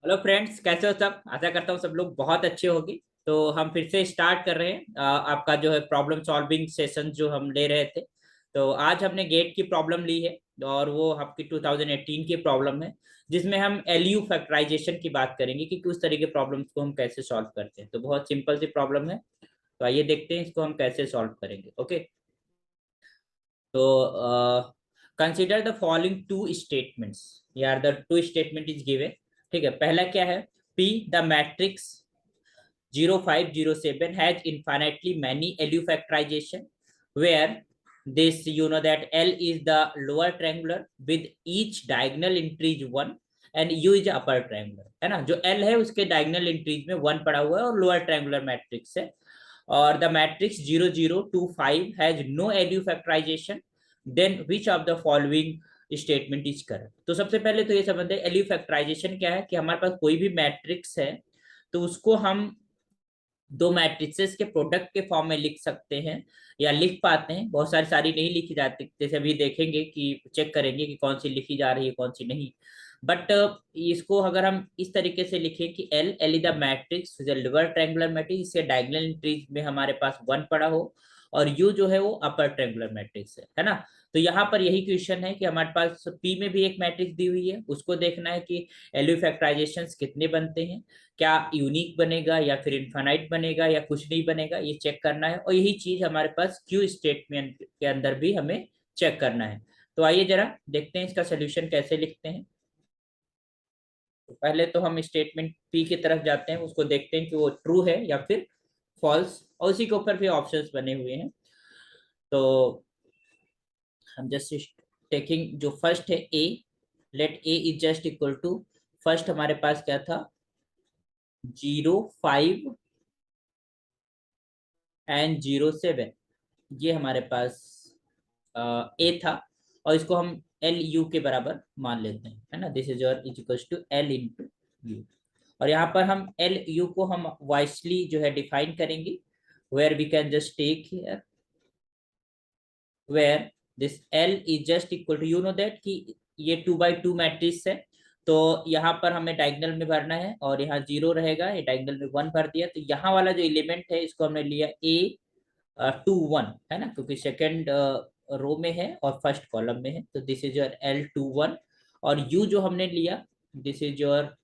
Hello friends, कैसे हो सब। आशा करता हूँ सब लोग बहुत अच्छे होंगे। तो हम फिर से स्टार्ट कर रहे हैं आपका जो है प्रॉब्लम सॉल्विंग सेशन जो हम ले रहे थे। तो आज हमने गेट की प्रॉब्लम ली है और वो आपकी 2018 की प्रॉब्लम है, जिसमें हम एलयू फैक्टराइजेशन की बात करेंगे कि किस तरह के प्रॉब्लम्स को हम कैसे सॉल्व करते हैं। तो बहुत सिंपल सी प्रॉब्लम है, तो आइए देखते हैं इसको हम कैसे सॉल्व करेंगे। ओके, तो consider the following two statements. यार the two statement is given. ठीक है, पहला क्या है? P the matrix 0507 has infinitely many LU factorization where this that L is the lower triangular with each diagonal entry is 1 and U is upper triangular, है ना। जो L है उसके diagonal entries में 1 पड़ा हुआ है और lower triangular matrix है। और the matrix 0025 has no LU factorization, then which of the following statement is correct. तो सबसे पहले तो ये समझते हैं एलयू फैक्टराइजेशन क्या है, कि हमारे पास कोई भी मैट्रिक्स है तो उसको हम दो मैट्रिसेस के प्रोडक्ट के फॉर्म में लिख सकते हैं या लिख पाते हैं। बहुत सारी नहीं लिखी जाती, जैसे अभी देखेंगे कि चेक करेंगे कि कौन सी लिखी जा रही है कौन सी नहीं। बट इसको अगर हम इस तरीके से लिखें कि L L is the matrix liver triangular matrix, इसके डायगोनल एंट्रीज में हमारे पास 1 पड़ा हो और यू जो है वो अपर ट्रायंगुलर मैट्रिक्स है ना। तो यहाँ पर यही क्वेश्चन है कि हमारे पास पी में भी एक मैट्रिक्स दी हुई है, उसको देखना है कि एलयू फैक्टराइजेशंस कितने बनते हैं, क्या यूनिक बनेगा या फिर इनफाइनाइट बनेगा या कुछ नहीं बनेगा, ये चेक करना है। और यही चीज हमारे पास क्यू स्टेटमेंट के अंदर भी हमें चेक करना है। तो आइए जरा देखते हैं इसका सोल्यूशन कैसे लिखते हैं। तो पहले तो हम स्टेटमेंट पी की तरफ जाते हैं, उसको देखते हैं कि वो ट्रू है या फिर फॉल्स, और उसी के ऊपर भी ऑप्शंस बने हुए हैं। तो हम जस्ट टेकिंग जो फर्स्ट है A, let A is just equal to, first हमारे पास क्या था, 05 एंड 07, ये हमारे पास ए था। और इसको हम एल यू के बराबर मान लेते हैं, है ना। This is your is equal to L into U. और यहाँ पर हम एल यू को हम वाइसली जो है डिफाइन करेंगे, where we can just take here where this L is just equal to, you know that कि ये 2 by 2 मैट्रिक्स है। तो यहाँ पर हमें डायगोनल में भरना है और यहाँ 0 रहेगा, ये डायगोनल में 1 भर दिया। तो यहाँ वाला जो एलिमेंट है इसको हमने लिया ए 2 1, है ना, क्योंकि सेकंड रो में है और फर्स्ट कॉलम में है। तो दिस इज योर L21। और U जो हमने लिया, this is your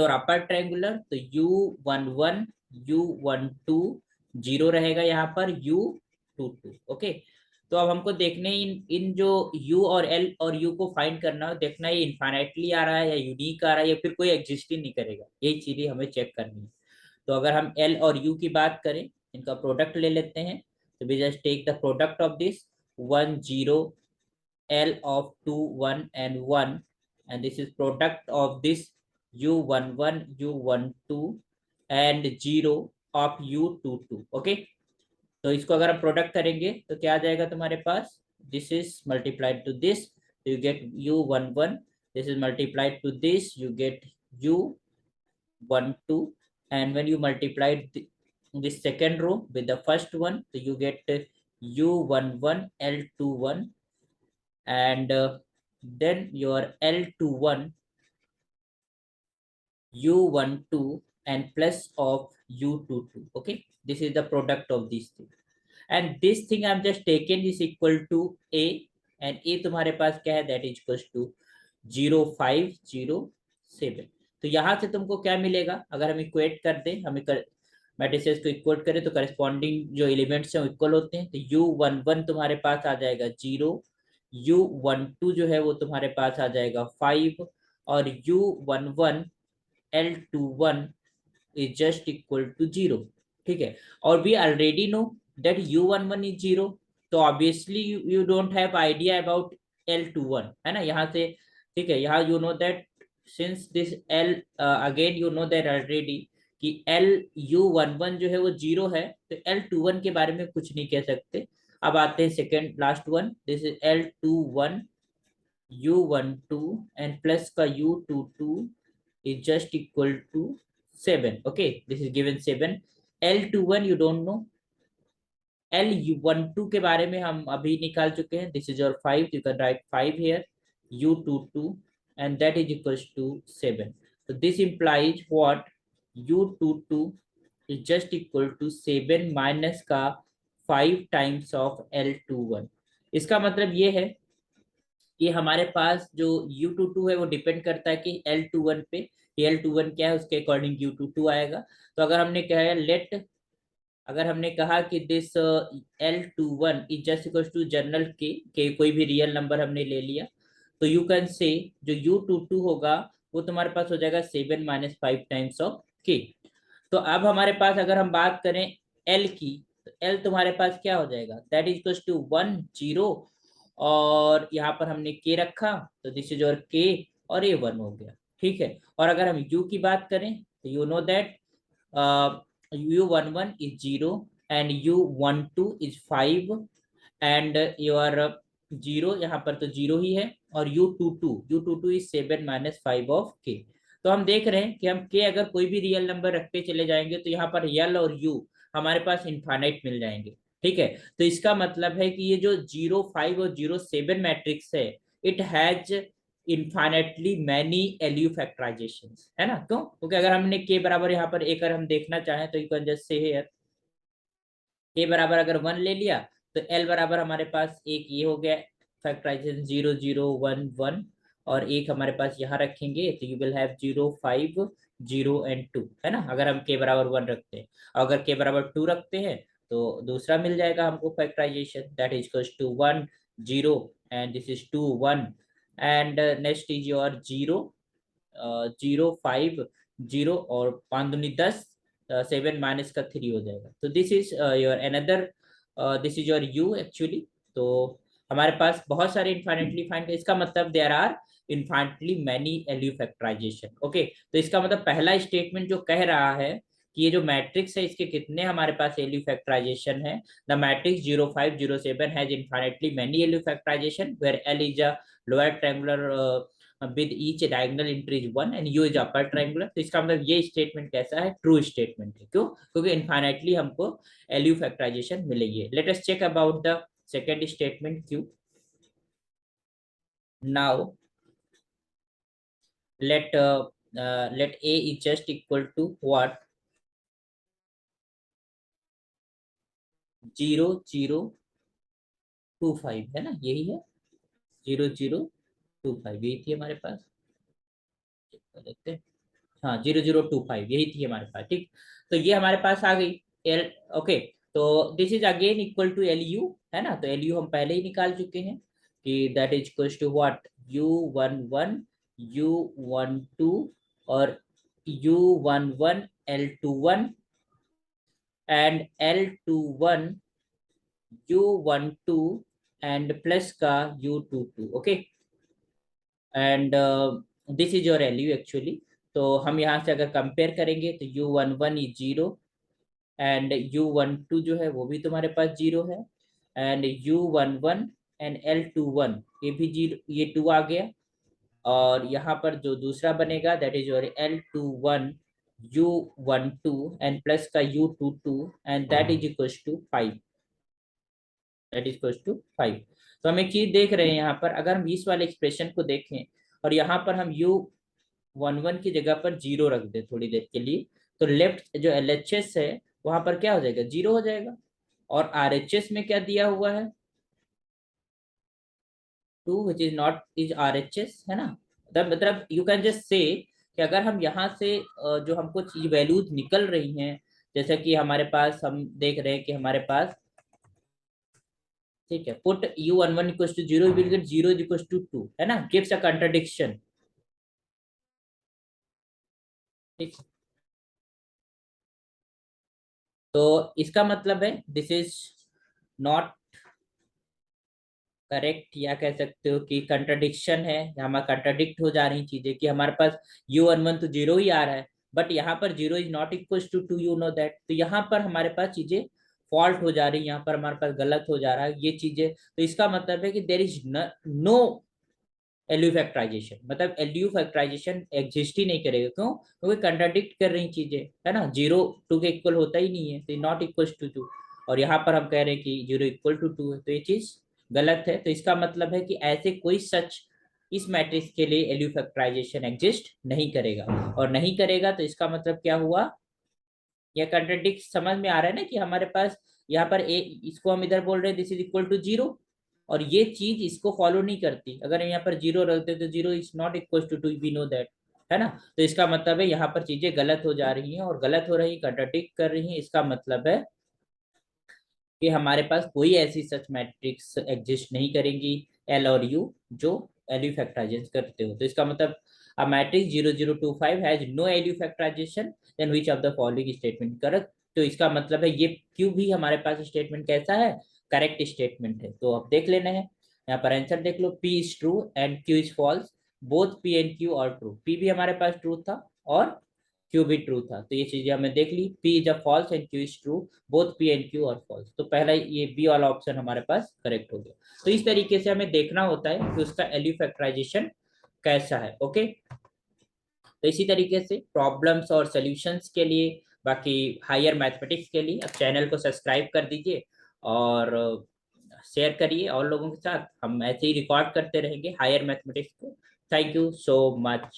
upper triangular. तो U11 U12 0 रहेगा यहाँ पर, U22। ओके, तो अब हमको देखने इन जो U और L और U को फाइंड करना है, देखना है ये इनफाइनाइटली आ रहा है या यूनिक आ रहा है या फिर कोई एग्जिस्ट ही नहीं करेगा, यही चीजें हमें चेक करनी है। तो अगर हम एल और यू की बात करें, इनका प्रोडक्ट ले लेते हैं। तो we just take the product of this 1 0, L of 2 1 and 1, and this is product of this U11 U12 and 0 of U22। Okay, तो इसको अगर हम प्रोडक्ट करेंगे तो क्या आ जाएगा तुम्हारे पास, this is multiplied to this, you get U11, this is multiplied to this, you get U12, and when you multiply this second row with the first one, so you get U11 L21, and then your L21 U12 and plus of U22. Okay, this is the product of these things, and this thing I'm just taken is equal to A, and A तुम्हारे पास क्या है, that is equals to 0507। तो यहाँ से तुमको क्या मिलेगा, अगर हम इक्वेट कर दें, हम मैट्रिसेस को इक्वेट करें तो करस्पॉन्डिंग जो एलिमेंट्स हैं वो इक्वल होते हैं। तो U11 तुम्हारे पास आ जाएगा 0, U12 जो है वो तुम्हारे पास आ जाएगा 5, और U11 L21 is just equal to 0। ठीक है, और we already know that U11 is 0, तो obviously you don't have idea about L21, है ना, यहाँ से। ठीक है, यहाँ you know that since this L again you know that already कि L U11 जो है वो 0 है, तो L21 के बारे में कुछ नहीं कह सकते। अब आते हैं second last one, this is L21 U12 and plus का U22 is just equal to 7। Okay, this is given 7। L21 you don't know, L12 के बारे में हम अभी निकाल चुके हैं, this is your 5, you can write 5 here, U22 and that is equals to 7. So this implies what? U22 is just equal to 7 minus का 5 times of L21. इसका मतलब ये है कि हमारे पास जो U22 है वो डिपेंड करता है कि L21 पे, L21 क्या है उसके अकॉर्डिंग U22 आएगा। तो अगर हमने कहा है अगर हमने कहा कि this L21 is just equal to general के कोई भी रियल नंबर हमने ले लिया, तो यू कैन से जो U22 होगा वो तुम्हारे पास हो जाएगा 7 - 5 टाइम्स ऑफ के। तो अब हमारे पास अगर हम बात करें L की, तो L तुम्हारे पास क्या हो जाएगा? दैट इज इक्वल टू 1 0, और यहाँ पर हमने के रखा तो दिस इज और के, और ये 1 हो गया। ठीक है। और अगर हम U की बात करें तो you know that U11 is 0 and U12 is 5 and your 0 यहाँ पर तो 0 ही है, और U22 is 7 - 5 of K। तो हम देख रहे हैं कि हम K अगर कोई भी रियल नंबर रखते चले जाएंगे तो यहाँ पर L और U हमारे पास इनफाइनाइट मिल जाएंगे। ठीक है। तो इसका मतलब है कि ये जो 0 5 और 0 7 मैट्रिक्स है, it has infinitely many LU factorization, है ना? क्यों? क्योंकि अगर हमने के बराबर यहाँ पर एक अगर हम देखना चाहें तो you can just say here के बराबर अगर 1 ले लिया तो एल बराबर हमारे पास एक ये हो गया फैक्टराइजेशन 0 0 1 1, और एक हमारे पास यहाँ रखेंगे तो यू विल हैव 0 5 0 एंड 2, है ना? अगर हम के बराबर 1 रखते हैं, अगर के बराबर 2 रखते हैं तो दूसरा मिल जाएगा हमको factorization, that is equals to 1 0 and this is 2 1, and next is your 0 0 5 0 और 5 दूनी 10, 7 माइनस का 3 हो जाएगा। तो this is your another, this is your U actually. तो हमारे पास बहुत सारे इनफाइनेटली फाइंड, इसका मतलब there are infinitely many LU factorization. Okay, तो इसका मतलब पहला स्टेटमेंट जो कह रहा है कि ये जो मैट्रिक्स है इसके कितने हमारे पास एलयू फैक्टराइजेशन है, the matrix 0 5 0 7 has infinitely many LU factorization where L is a lower triangular with each diagonal entry is 1 and u is upper triangular। तो इसका मतलब ये स्टेटमेंट कैसा है? ट्रू स्टेटमेंट है। क्यों? क्योंकि इनफाइनाइटली हमको एलयू फैक्टराइजेशन मिलेगी। Let us check about the second statement Q. Now let a is just equal to what? 0 0 2 5, है ना? यही है 0 0 2 5, यही थी हमारे पास। देखते हैं, हाँ 0025 यही थी हमारे पास। ठीक, तो ये हमारे पास आ गई एल। ओके, तो this is again equal to L U, है ना? तो एल यू हम पहले ही निकाल चुके हैं कि that is equal to what? U11 U12 और U11 L21 and L21 U12 and plus का U22। Okay, and this is your LU actually. तो हम यहाँ से अगर कंपेयर करेंगे तो U11 इज 0 एंड U12 जो है वो भी तुम्हारे पास 0 है, एंड U11 एंड L21 ये भी 0, ये 2 आ गया, और यहाँ पर जो दूसरा बनेगा that is your L21 U12 and plus का U22 and that is equal to 5, that is equal to 5। तो हम एक चीज देख रहे हैं यहाँ पर, अगर हम इस वाले एक्सप्रेशन को देखें और यहाँ पर हम U11 की जगह पर 0 रख दे थोड़ी देर के लिए, तो लेफ्ट जो LHS है वहां पर क्या हो जाएगा? 0 हो जाएगा, और RHS में क्या दिया हुआ है? 2 which is not is RHS, है ना? मतलब यू कैन जस्ट से कि अगर हम यहाँ से जो हमको चीज वैल्यूज निकल रही हैं, जैसे कि हमारे पास हम देख रहे हैं कि हमारे पास, ठीक है, put U11 equal to 0 will get 0 is equal to 2, है ना? Gives a contradiction. ठीक, तो इसका मतलब है दिस इज नॉट करेक्ट, या कह सकते हो कि कंट्राडिक्शन है, हमारा कंट्राडिक्ट हो जा रही चीजें कि हमारे पास U11 तो 0 ही आ रहा है, बट यहाँ पर 0 is not equal to 2, you know that. तो यहाँ पर हमारे पास चीजें फॉल्ट हो जा रही है, यहाँ पर हमारे पास गलत हो जा रहा है ये चीजें। तो इसका मतलब है कि there is no LU factorization, मतलब एलयू फैक्टराइजेशन एग्जिस्ट ही नहीं करेगा। क्यों? क्योंकि कंट्राडिक्ट कर रही चीजें, है ना? 0 2 के इक्वल होता ही नहीं है, तो नॉट इक्वल टू 2, और यहाँ पर हम कह रहे हैं कि 0 इक्वल टू 2 है, तो ये चीज गलत है। तो इसका मतलब है कि ऐसे कोई सच इस मैट्रिक्स के लिए एलियो फैक्टराइजेशन एग्जिस्ट नहीं करेगा, और नहीं करेगा तो इसका मतलब क्या हुआ, या कंट्राडिक्ट समझ में आ रहा है ना कि हमारे पास यहाँ पर ए, इसको हम इधर बोल रहे हैं this is equal to zero, और ये चीज इसको फॉलो नहीं करती। अगर यहाँ पर जीरो रखते तो zero is not equal to we know that, है ना। तो इसका मतलब है यहाँ पर चीजें गलत हो जा रही हैं, और गलत हो रही, कंट्राडिक्ट कर रही हैं। इसका मतलब है कि हमारे पास कोई ऐसी सच मैट्रिक्स एग्जिस्ट नहीं करेंगी एल और यू जो एलयू फैक्टराइजेशन करते हो। तो इसका मतलब a matrix 0025 has no LU factorization, then which of the following statement correct। तो इसका मतलब है ये क्यों भी हमारे पास स्टेटमेंट कैसा है, करेक्ट स्टेटमेंट है। तो अब देख लेना है, यहाँ पर आंसर देख लो, P is true and Q is false, both P and Q are true. P भी हमारे पास ट्रू था और Q भी ट्रू था, तो ये चीजें हमने देख ली। P is a false and Q is true, both P and Q are false. तो पहला ये बी वाला ऑप्शन हमारे पास करेक्ट हो गया। तो इस तरीके से हमें देखना होता है कि उसका एलयू फैक्टराइजेशन कैसा है। ओके, तो इसी तरीके से प्रॉब्लम्स और सॉल्यूशंस के लिए, बाकी हायर मैथमेटिक्स के लिए, अब चैनल को सब्सक्राइब कर दीजिए और शेयर करिए और लोगों के साथ। हम ऐसे ही रिकॉर्ड करते रहेंगे हायर मैथमेटिक्स को। Thank you so much.